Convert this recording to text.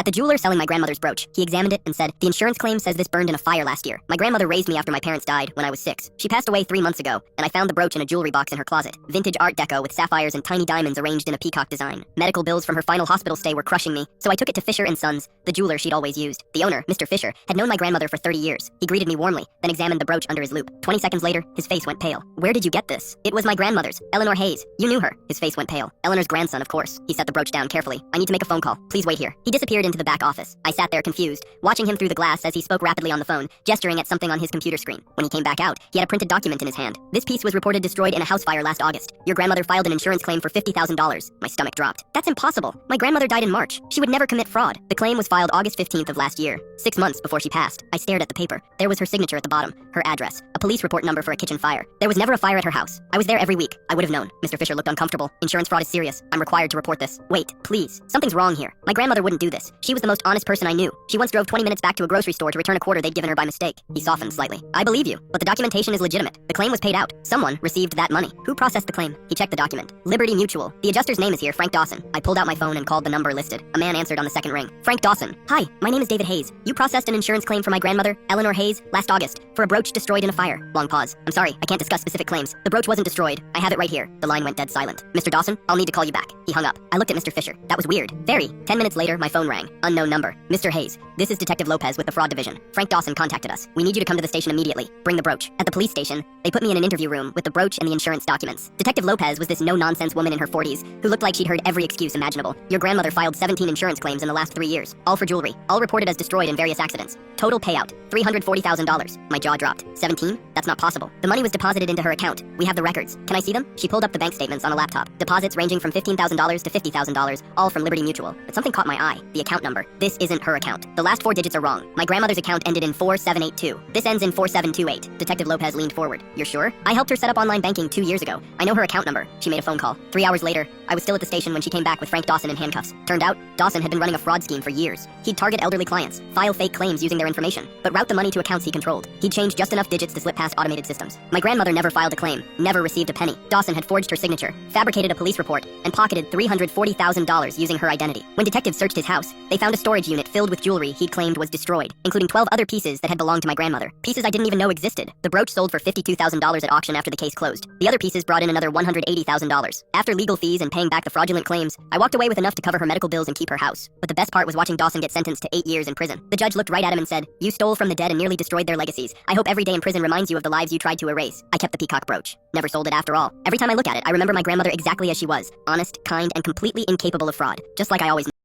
At the jeweler selling my grandmother's brooch, he examined it and said, "The insurance claim says this burned in a fire last year. My grandmother raised me after my parents died when I was 6. She passed away 3 months ago, and I found the brooch in a jewelry box in her closet. Vintage art deco with sapphires and tiny diamonds arranged in a peacock design. Medical bills from her final hospital stay were crushing me, so I took it to Fisher & Sons, the jeweler she'd always used. The owner, Mr. Fisher, had known my grandmother for 30 years. He greeted me warmly, then examined the brooch under his loupe. 20 seconds later, his face went pale. "Where did you get this?" "It was my grandmother's, Eleanor Hayes. You knew her." His face went pale. "Eleanor's grandson, of course." He set the brooch down carefully. "I need to make a phone call. Please wait here." He disappeared into the back office. I sat there confused, watching him through the glass as he spoke rapidly on the phone, gesturing at something on his computer screen. When he came back out, he had a printed document in his hand. "This piece was reported destroyed in a house fire last August. Your grandmother filed an insurance claim for $50,000. My stomach dropped. "That's impossible. My grandmother died in March. She would never commit fraud." The claim was filed August 15th of last year, 6 months before she passed. I stared at the paper. There was her signature at the bottom, her address, a police report number for a kitchen fire. There was never a fire at her house. I was there every week. I would have known. Mr. Fisher looked uncomfortable. "Insurance fraud is serious. I'm required to report this." "Wait, please. Something's wrong here. My grandmother wouldn't do this. She was the most honest person I knew. She once drove 20 minutes back to a grocery store to return a quarter they'd given her by mistake." He softened slightly. "I believe you, but the documentation is legitimate. The claim was paid out. Someone received that money. Who processed the claim?" He checked the document. "Liberty Mutual. The adjuster's name is here, Frank Dawson." I pulled out my phone and called the number listed. A man answered on the second ring. "Frank Dawson. Hi, my name is David Hayes. You processed an insurance claim for my grandmother, Eleanor Hayes, last August, for a brooch destroyed in a fire." Long pause. "I'm sorry, I can't discuss specific claims. The brooch wasn't destroyed. I have it right here." The line went dead silent. "Mr. Dawson, I'll need to call you back." He hung up. I looked at Mr. Fisher. That was weird. Very. 10 minutes later, my phone rang. Unknown number. "Mr. Hayes, this is Detective Lopez with the Fraud Division. Frank Dawson contacted us. We need you to come to the station immediately. Bring the brooch." At the police station, they put me in an interview room with the brooch and the insurance documents. Detective Lopez was this no-nonsense woman in her 40s who looked like she'd heard every excuse imaginable. "Your grandmother filed 17 insurance claims in the last 3 years, all for jewelry, all reported as destroyed in various accidents. Total payout, $340,000. My jaw dropped. 17? That's not possible. The money was deposited into her account. We have the records. Can I see them? She pulled up the bank statements on a laptop. Deposits ranging from $15,000 to $50,000, all from Liberty Mutual. But something caught my eye. The account number. This isn't her account. The last 4 digits are wrong. My grandmother's account ended in 4782. This ends in 4728. Detective Lopez leaned forward. "You're sure? I helped her set up online banking 2 years ago. I know her account number." She made a phone call. 3 hours later, I was still at the station when she came back with Frank Dawson in handcuffs. Turned out, Dawson had been running a fraud scheme for years. He'd target elderly clients, file fake claims using their information, but route the money to accounts he controlled. He'd change just enough digits to slip past automated systems. My grandmother never filed a claim, never received a penny. Dawson had forged her signature, fabricated a police report, and pocketed $340,000 using her identity. When detectives searched his house, they found a storage unit filled with jewelry he'd claimed was destroyed, including 12 other pieces that had belonged to my grandmother. Pieces I didn't even know existed. The brooch sold for $52,000 at auction after the case closed. The other pieces brought in another $180,000. After legal fees and paying back the fraudulent claims, I walked away with enough to cover her medical bills and keep her house. But the best part was watching Dawson get sentenced to 8 years in prison. The judge looked right at him and said, "You stole from the dead and nearly destroyed their legacies. I hope every day in prison reminds you of the lives you tried to erase." I kept the peacock brooch. Never sold it after all. Every time I look at it, I remember my grandmother exactly as she was. Honest, kind, and completely incapable of fraud. Just like I always knew.